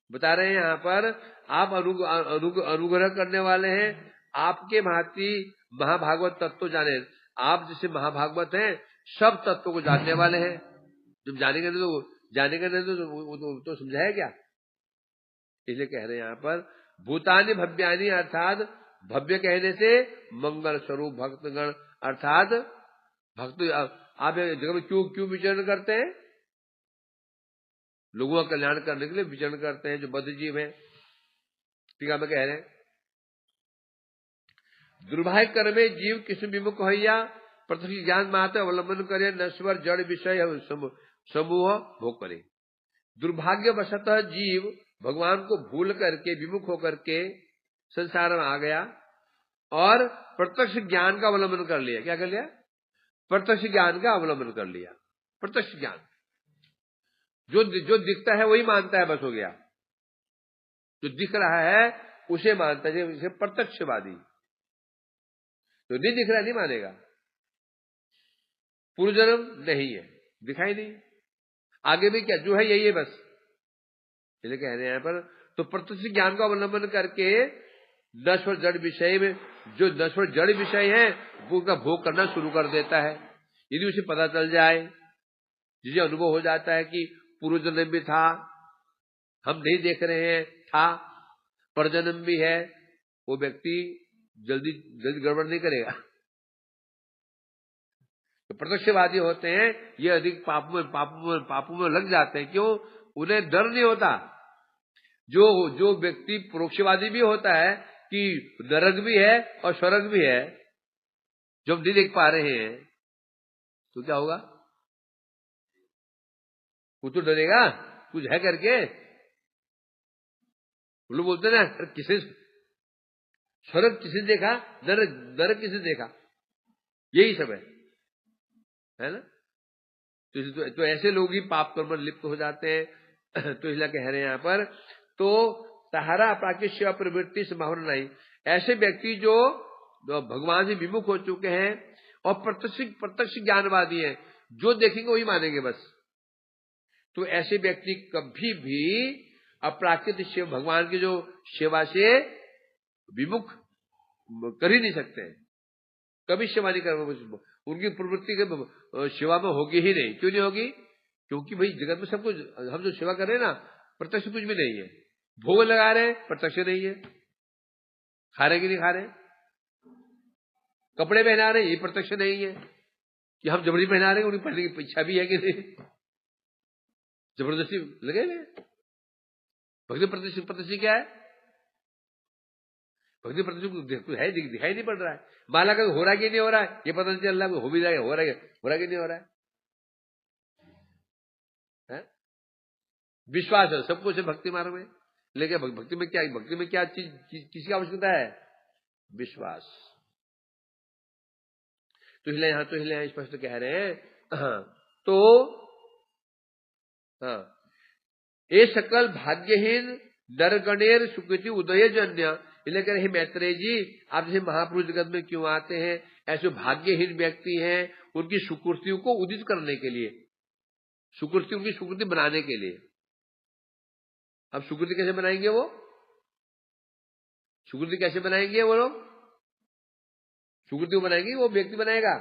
बता रहे हैं यहां पर, आप अनुग्रह करने वाले हैं, आपके भांति महाभागवत तत्व जाने। आप जैसे महाभागवत हैं, सब तत्वों को जानने वाले हैं। जब जानेंगे तो समझाया क्या? इसलिए कह रहे हैं यहां पर भूतानि भव्यानि, अर्थात भव्य कहने से मंगल स्वरूप भक्तगण, अर्थात भक्त। आप जगह में क्यों विचरण करते हैं? लोगों का कल्याण करने के लिए विचरण करते हैं, जो बद्ध जीव है। टीका में कह रहे हैं, दुर्भाग्य कर्मे जीव किस विमुख होइया, प्रत्यक्ष ज्ञान मात्र अवलंबन करे, नश्वर जड़ विषय समूह भोग करे। दुर्भाग्यवशतः जीव भगवान को भूल करके, विमुख होकर के संसार में आ गया और प्रत्यक्ष ज्ञान का अवलंबन कर लिया। क्या कर लिया? प्रत्यक्ष ज्ञान का अवलंबन कर लिया। प्रत्यक्ष ज्ञान, जो दिखता है वही मानता है, बस हो गया। जो दिख रहा है उसे मानता है, इसे प्रत्यक्षवादी। तो नहीं दिख रहा नहीं मानेगा। पूर्व जन्म नहीं है, दिखाई नहीं, आगे भी क्या, जो है यही है बस। इसलिए कह रहे हैं यहाँ पर, तो प्रत्यक्ष ज्ञान का अवलंबन करके नश्वर जड़ विषय में, जो नश्वर जड़ विषय है वो उनका भोग करना शुरू कर देता है। यदि उसे पता चल जाए, जिसे अनुभव हो जाता है कि पूर्व जन्म भी था, हम नहीं देख रहे हैं, था, परजन्म भी है, वो व्यक्ति जल्दी गड़बड़ नहीं करेगा। तो प्रत्यक्षवादी होते हैं ये अधिक पापों में लग जाते हैं। क्यों? उन्हें डर नहीं होता। जो व्यक्ति परोक्षवादी भी होता है कि नरक भी है और स्वर्ग भी है, जब नहीं देख पा रहे हैं तो क्या होगा? वो तो डरेगा कुछ है करके। लोग बोलते हैं ना, किसे स्वर्ग किसे देखा, नरक किसे देखा, यही सब है ना। तो ऐसे लोग ही पाप कर्म में लिप्त हो जाते हैं। तो इसलिए कह रहे हैं यहां पर, तो सहारा अपराकित सेवा प्रवृत्ति संभावना नहीं। ऐसे व्यक्ति जो भगवान से विमुख हो चुके हैं और प्रत्यक्ष ज्ञानवादी हैं, जो देखेंगे वही मानेंगे बस, तो ऐसे व्यक्ति कभी भी अपराकित सेवा, भगवान की जो सेवा से विमुख कर ही नहीं सकते। कभी सेवा नहीं कर, उनकी प्रवृत्ति के सेवा में होगी ही नहीं। क्यों नहीं होगी? क्योंकि भाई जगत में सब कुछ, हम जो सेवा कर रहे हैं ना, प्रत्यक्ष कुछ भी नहीं है। भोग लगा रहे हैं, प्रत्यक्ष नहीं है। खा रहे कि नहीं खा रहे, कपड़े पहना रहे हैं, ये प्रत्यक्ष नहीं है। कि हम जबरी पहना रहे हैं, उन्हें पहनने की इच्छा भी है कि नहीं, जबरदस्ती लगे हुए। भक्ति प्रत्यक्ष क्या है? भक्ति प्रत्यक्ष है, दिखाई नहीं पड़ रहा है। माला का हो रहा है कि नहीं हो रहा है ये पता नहीं चल रहा है, हो भी जाएगा, हो रहा है कि नहीं हो रहा है? विश्वास है सब कुछ है भक्ति मार्ग में, लेकिन भक्ति में क्या चीज किसकी आवश्यकता है? विश्वास। तो इसलिए यहां स्पष्ट कह रहे हैं, तो हाँ, ये सकल भाग्यहीन नरगणेर सुकृति उदय जन्य। इसलिए कह रहे मैत्रेय जी, आप जैसे महापुरुष जगत में क्यों आते हैं? ऐसे भाग्यहीन व्यक्ति हैं, उनकी सुकृतियों को उदित करने के लिए, उनकी सुकृति बनाने के लिए। अब सुकृति कैसे बनाएंगे वो? सुकृति कैसे बनाएंगे वो लोग? सुकृति को बनाएंगे, वो व्यक्ति बनाएगा?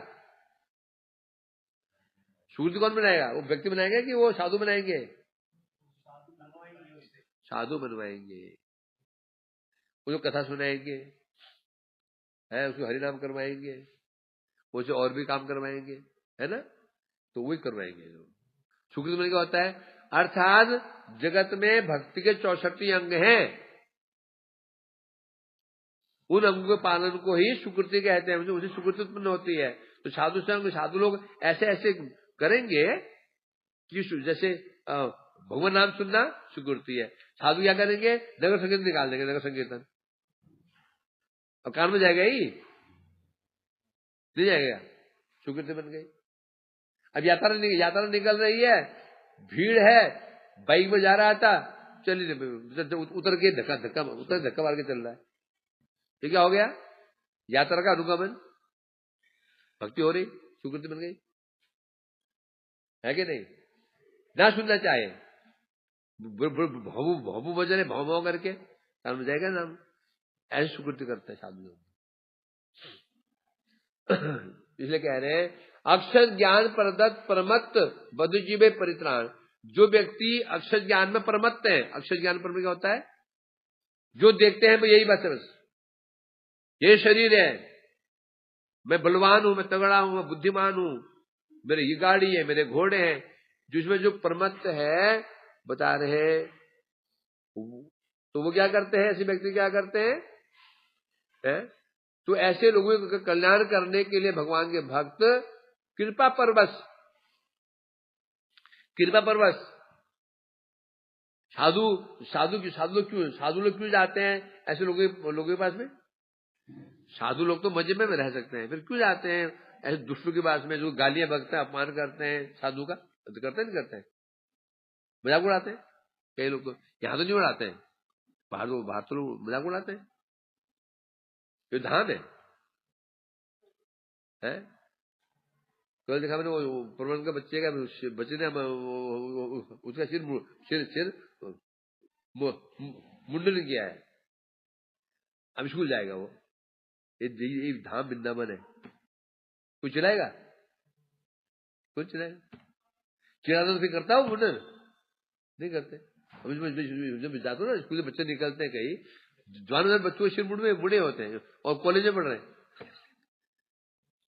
सुकृति कौन बनाएगा? वो व्यक्ति बनाएगा कि वो साधु बनाएंगे? साधु बनवाएंगे। वो जो कथा सुनाएंगे, है उसको हरिनाम करवाएंगे, उसे और भी काम करवाएंगे, है ना, तो वही करवाएंगे लोग। सुकृति में क्या होता है? अर्थात जगत में भक्ति के 64 अंग हैं, उन अंगों के पालन को ही सुकृति कहते हैं, उसे सुकृति उत्पन्न होती है। तो साधु संग, साधु लोग ऐसे ऐसे करेंगे कि जैसे भगवान नाम सुनना सुकृति है। साधु क्या करेंगे? नगर संकीर्तन निकाल देंगे, नगर संकीर्तन। अब कान में जाएगा ही नहीं जाएगा, सुकृति बन गई। अब यात्रा निकल रही है, भीड़ है, बाइक में जा रहा था, चलिए उतर के धक्का मार के चल रहा है, ये क्या हो गया? यात्रा का अनुगमन, भक्ति हो रही, सुकृति बन गई, है कि नहीं? ना सुनना चाहे, भभू बजने भाव भाव करके कान में जाएगा नाम, ऐसी सुकृति करते हैं साधु लोग। इसलिए कह रहे हैं अक्षर ज्ञान प्रदत्त परमत्त बद्धजीवे परित्राण। जो व्यक्ति अक्षर ज्ञान में परमत्त है, अक्षर ज्ञान पर क्या होता है? जो देखते हैं वो यही बस है, बस ये शरीर है, मैं बलवान हूं, मैं तगड़ा हूं, मैं बुद्धिमान हूं, मेरे ये गाड़ी है, मेरे घोड़े हैं, जिसमें जो परमत्त है बता रहे हैं, तो वो क्या करते हैं? ऐसे व्यक्ति क्या करते हैं? तो ऐसे लोगों का कल्याण करने के लिए भगवान के भक्त कृपा परवश साधु लोग क्यों जाते हैं ऐसे लोगों के पास में? साधु लोग तो मजे में रह सकते हैं, फिर क्यों जाते हैं ऐसे दुष्टों के पास में जो गालियां बकते हैं, अपमान करते हैं साधु का? तो करते नहीं करते हैं, मजाक उड़ाते हैं कई लोग। तो यहां तो नहीं उड़ाते हैं, बाहर तो लोग मजाक उड़ाते हैं। ये धाम है? कल देखा मैंने वो प्रबंध का बच्चे ने उसका सिर मुंडन किया है, अब स्कूल जाएगा वो। ये धाम वृंदावन है, कोई चिल्लाएगा? कोई चिल्लाएगा? चिल्लाना तो फिर करता हूँ मुंडन नहीं करते। जब जाते हो ना स्कूल से बच्चे निकलते हैं, कई जवान बच्चों के सिर बूढ़े होते हैं और कॉलेज में पढ़ रहे हैं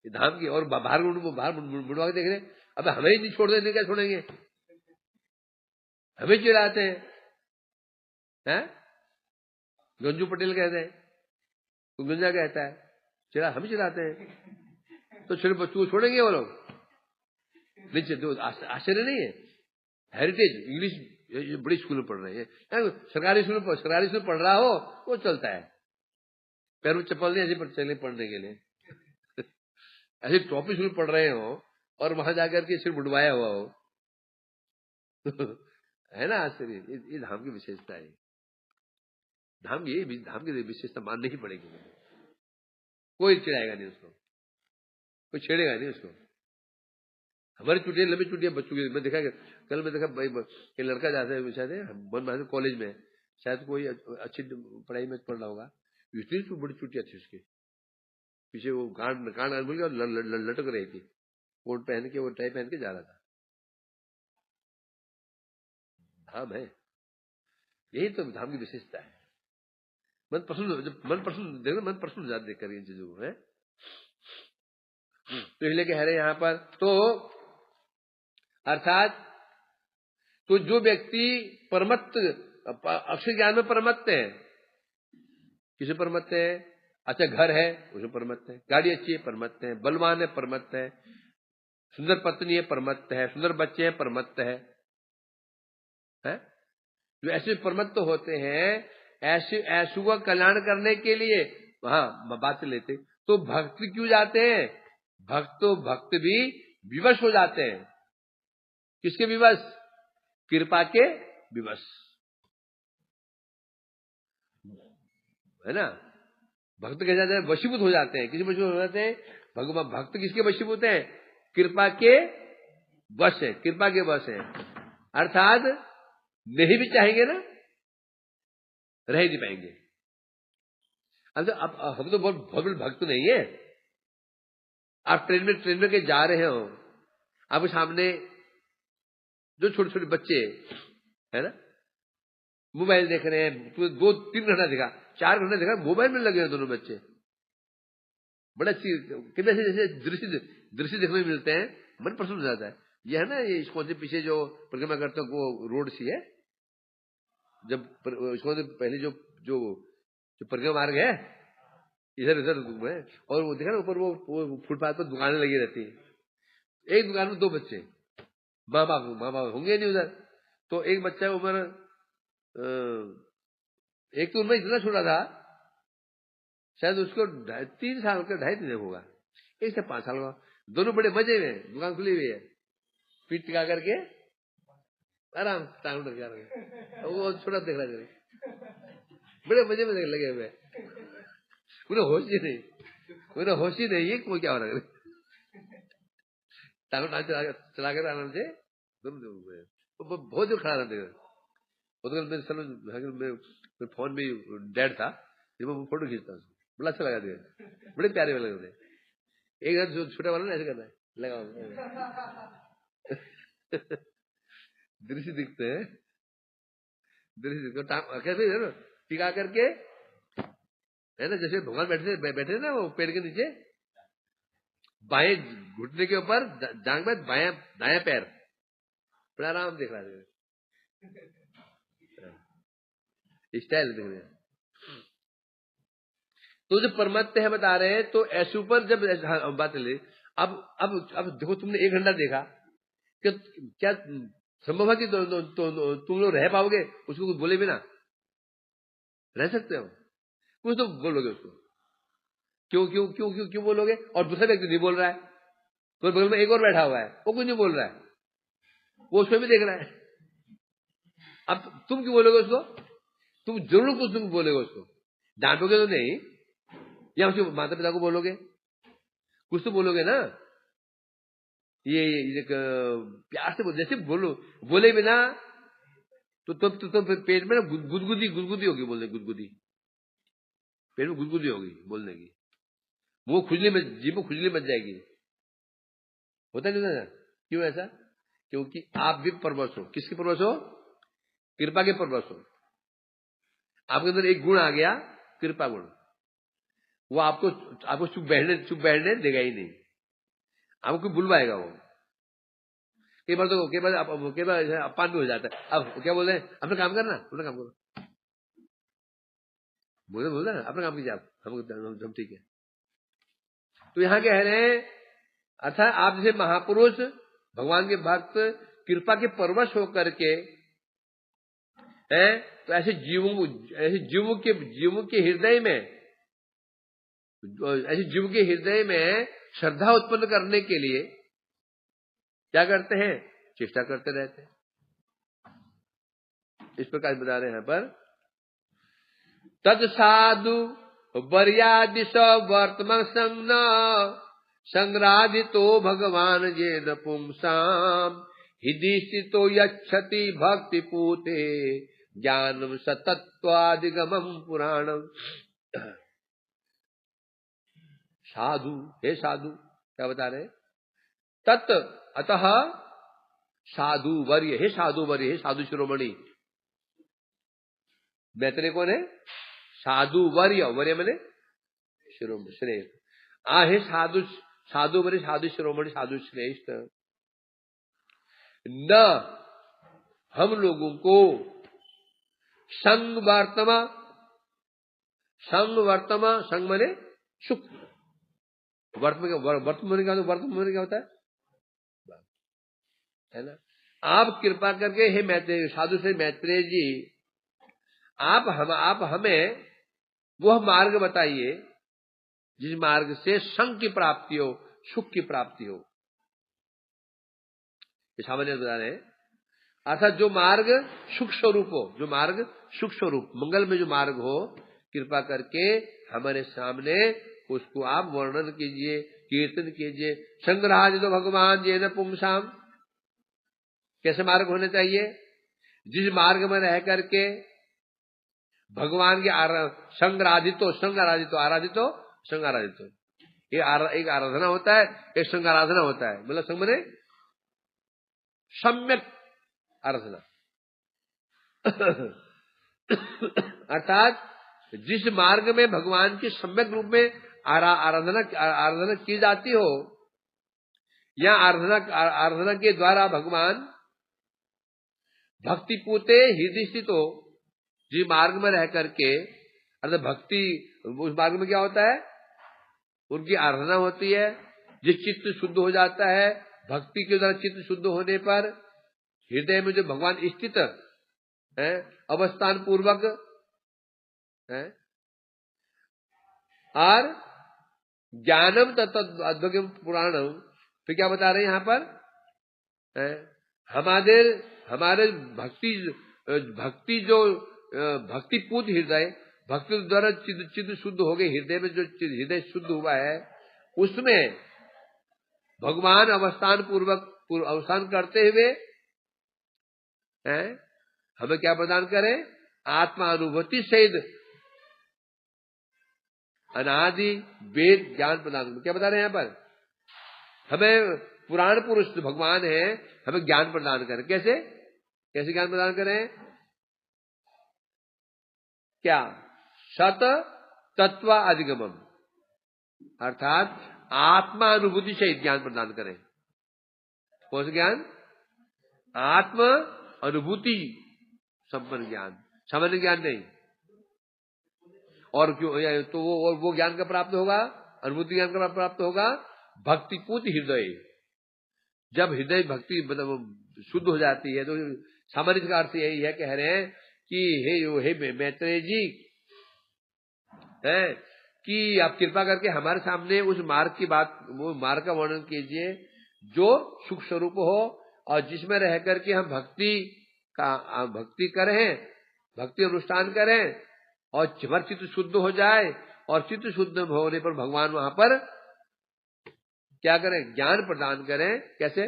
धाम की, और बाहर मुड़वा के देख रहे, अब हमें ही नहीं छोड़ देने, क्या छोड़ेंगे? हमें चिढ़ाते हैं, गंजू पटेल कहते हैं, तो गंजा कहता है, हम चिढ़ाते हैं, तो छोटे बच्चों को छोड़ेंगे वो लोग? नहीं, तो आश्चर्य नहीं है। हेरिटेज इंग्लिश बड़ी स्कूल में पढ़ रहे हैं, सरकारी स्कूल में पढ़ रहा हो वो चलता है, पैर में चप्पल नहीं ऐसे पर चले पढ़ने के लिए, ऐसे टॉपिक स्कूल पढ़ रहे हो और वहां जाकर के सिर बुडवाया हुआ हो है ना आश्चर्य। ये धाम की विशेषता है, धाम की विशेषता माननी ही पड़ेगी। कोई चिढ़ाएगा नहीं उसको, कोई छेड़ेगा नहीं उसको। हमारी छुट्टियां लंबी छुट्टियां बच्चों की, मैं देखा कल मैं देखा भाई लड़का जाता है शायद कॉलेज में, शायद कोई अच्छी पढ़ाई में पढ़ रहा होगा, इतनी बड़ी छुट्टियां थी उसकी, पीछे वो कान बोल के लटक रही थी, कोट पहन के, वो टाई पहन के जा रहा था। धाम है, यही तो धाम की विशेषता है। मन प्रसन्न देखो, मन प्रसन्न जात देख कर इन चीजों को है। तो इसलिए कह रहे यहां पर, तो अर्थात तो जो व्यक्ति परमत्त अक्षर ज्ञान में परमत्त है, किसे परमत्त है? अच्छा घर है उसमें परमत्त है, गाड़ी अच्छी है परमत्त है, बलवान है परमत्त है, सुंदर पत्नी है परमत्त है, सुंदर बच्चे हैं परमत्त है? जो ऐसे परमत्त होते हैं, ऐसु का कल्याण करने के लिए वहां बात लेते, तो भक्त क्यों जाते हैं? भक्त भी विवश हो जाते हैं। किसके विवश? कृपा के विवश, है ना? भक्त कैसे जाते हैं? वशीभूत हो जाते हैं। किसी वशीभूत हो जाते हैं? भगवान भक्त किसके वशीभूत हैं? कृपा के वश है, कृपा के वश है। अर्थात नहीं भी चाहेंगे ना, रह नहीं पाएंगे। अब हम तो बहुत बड़े भक्त नहीं है। आप ट्रेन में के जा रहे हो, आपके सामने जो छोटे छोटे बच्चे है ना, मोबाइल देख रहे हैं, तो 2-3 घंटा देखा, 4 घंटा देखा, मोबाइल में लगे हैं दोनों बच्चे। बड़ा अच्छी कितने जैसे दृश्य देखने में मिलते हैं, मन प्रसन्न हो जाता है। ये है ना, ये इसको पीछे जो परिक्रमा करते हैं वो रोड सी है, जब इसको पहले जो जो जो परिक्रमा मार्ग है इधर उधर है, और वो देखा ना ऊपर वो फुटपाथ पर दुकानें लगी रहती है। एक दुकान में 2 बच्चे, माँ बाप होंगे नहीं उधर, तो एक बच्चा उम्र एक तो उनमें इतना छोटा था, शायद उसको 3 साल का, 2.5 होगा, एक से 5 साल का, दोनों बड़े मजे में, दुकान खुली हुई है, पीठ टिका करके आराम टांग रखा रहे, वो छोटा देख रहा है, बड़े मजे में लगे हुए, उन्हें होश ही नहीं। कोई ना होश ही नहीं है, कोई क्या हो रहा है, टांग चला कर आराम से बहुत दूर खड़ा रहते। मैं फोन में डेड था, मैं फोटो खींचता हूँ, बड़ा अच्छा लगा दिया, बड़े प्यारे वाले होते। एक जो छोटा वाला ना ऐसे करना है, लगा दृश्य दिखते हैं, दृश्य कैसे टिका करके है ना, जैसे भगवान बैठे ना वो पेड़ के नीचे, बाएं घुटने के ऊपर जांग में बाया दाया पैर, बड़ा आराम देख रहा है, स्टाइल देख रहे हैं। तो जो परमात्मा है बता रहे हैं, तो ऐसे ऊपर जब बात ले, अब देखो तुमने 1 घंटा देखा कि क्या संभव है कि तुम लोग रह पाओगे उसको कुछ बोले बिना? रह सकते हो? कुछ तो बोलोगे उसको, क्यों क्यों क्यों क्यों क्यों बोलोगे? और दूसरा व्यक्ति नहीं बोल रहा है, तो बगल में एक और बैठा हुआ है, वो कुछ नहीं बोल रहा है, वो उसमें भी देख रहा है। अब तुम क्यों बोलोगे उसको? तुम जरूर कुछ तुम बोलोगे उसको, डांटोगे तो नहीं, या उसके माता पिता को बोलोगे, कुछ तो बोलोगे ना। ये प्यार से जैसे बोले बिना तो फिर पेट में ना गुदगुदी होगी, बोलने गुदगुदी, पेट में गुदगुदी होगी बोलने की, वो खुजली में, जीभ में खुजली मच जाएगी। होता नहीं ना? क्यों ऐसा? क्योंकि आप भी परवश हो। किसके परवश हो? कृपा के परवश हो। आपके अंदर एक गुण आ गया, कृपा गुण, वो आपको चुप बैठने देगा ही नहीं, आपको बुलवाएगा वो। कई बार अपमान भी हो जाता है। अब क्या बोल रहे हैं? अपना काम करना, अपना काम करो, बोलते ना अपना काम कीजिए आप, हम ठीक है। तो यहाँ कह रहे हैं, अर्थात आप जैसे महापुरुष, भगवान के भक्त, कृपा के परवश होकर के हैं, तो ऐसे जीवों के हृदय में, ऐसे जीव के हृदय में श्रद्धा उत्पन्न करने के लिए क्या करते हैं? चेष्टा करते रहते हैं। इस प्रकार बता रहे हैं यहाँ पर, तद साधु वर्यादिश वर्तमान संग संग्राधितो भगवान जेन पुंसाम हृदि स्थितो यच्छति भक्ति पूते ज्ञानम सतत्वादिगमम पुराणम। साधु, हे साधु, क्या बता रहे? तत् अतः साधु वर्य, हे साधु वर्य, हे साधु शिरोमणि। मैत्रेय कौन है? साधु वर्य, वर्य मैंने शिरोमणि, श्रेष्ठ। हे साधु वर्य, साधु शिरोमणि, साधु श्रेष्ठ, न हम लोगों को संग वर्तमा, संग माने सुख, वर्तमान क्या होता है ना? आप कृपा करके, हे मैत्रेय, साधु से मैत्रेय जी, आप हमें वह मार्ग बताइए जिस मार्ग से संग की प्राप्ति हो, सुख की प्राप्ति हो। ये सामान्य बता रहे हैं, अर्थात जो मार्ग सुख स्वरूप हो, जो मार्ग सुख स्वरूप मंगल में जो मार्ग हो, कृपा करके हमारे सामने उसको आप वर्णन कीजिए, कीर्तन कीजिए। संग्रहादि तो भगवान जेन पुंसाम, कैसे मार्ग होने चाहिए? जिस मार्ग में रह करके भगवान के संग आराधितो, एक आराधना होता है, एक संग आराधना होता है। मतलब संग माने सम्यक आराधना अर्थात जिस मार्ग में भगवान की सम्यक रूप में आराधना की जाती हो, या आराधना के द्वारा भगवान भक्ति पूते हृदय स्थित हो, जिस मार्ग में रह करके, अर्थात भक्ति, उस मार्ग में क्या होता है? उनकी आराधना होती है, जिस चित्त शुद्ध हो जाता है, भक्ति के द्वारा चित्त शुद्ध होने पर हृदय में जो भगवान स्थित है अवस्थान पूर्वक है, और ज्ञानम तत्व पुराणम। फिर क्या बता रहे हैं यहाँ पर? हमारे भक्ति जो भक्तिपूत हृदय, भक्ति द्वारा चिद शुद्ध हो गए, हृदय में जो हृदय शुद्ध हुआ है उसमें भगवान अवस्थान पूर्वक अवस्थान करते हुए हमें क्या प्रदान करें? आत्मानुभूति सहित अनादि वेद ज्ञान प्रदान करें। क्या बता रहे हैं यहाँ पर? हमें पुराण पुरुष जो भगवान है हमें ज्ञान प्रदान करें। कैसे कैसे ज्ञान प्रदान करें? क्या? सत तत्व अधिगमम, अर्थात आत्मा अनुभूति से ज्ञान प्रदान करें। कौन सा ज्ञान? आत्म अनुभूति संपन्न ज्ञान, सामान्य ज्ञान नहीं। और क्यों? तो वो ज्ञान का प्राप्त होगा, अनुभूति ज्ञान का प्राप्त होगा भक्तिपूत हृदय। जब हृदय भक्ति मतलब शुद्ध हो जाती है तो सामान्य का अर्थ यही है, कह रहे हैं कि हे मैत्रेय जी है कि आप कृपा करके हमारे सामने उस मार्ग की बात, वो मार्ग का वर्णन कीजिए जो सुख स्वरूप हो और जिसमें रह करके हम भक्ति करें, भक्ति अनुष्ठान करें और हमारा चित्त शुद्ध हो जाए। और चित्त शुद्ध होने पर भगवान वहां पर क्या करें? ज्ञान प्रदान करें। कैसे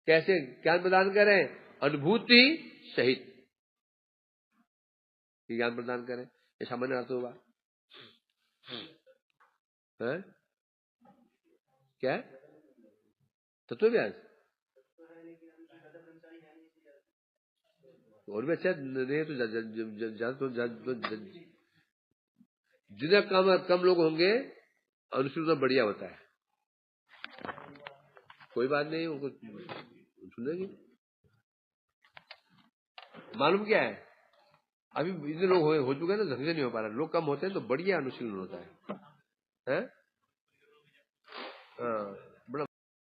कैसे ज्ञान प्रदान करें? अनुभूति सहित ज्ञान प्रदान करें। ये सामान्य अर्थ होगा। क्या तत्व व्यास और भी अच्छा नहीं तो जितने कम लोग होंगे अनुसूचना बढ़िया होता है। कोई बात नहीं, उनको सुनेंगे। मालूम क्या है, अभी इतने लोग हो चुके हैं ना, ढंग से नहीं हो पा रहा। लोग कम होते हैं तो बढ़िया अनुशीलन होता है। हाँ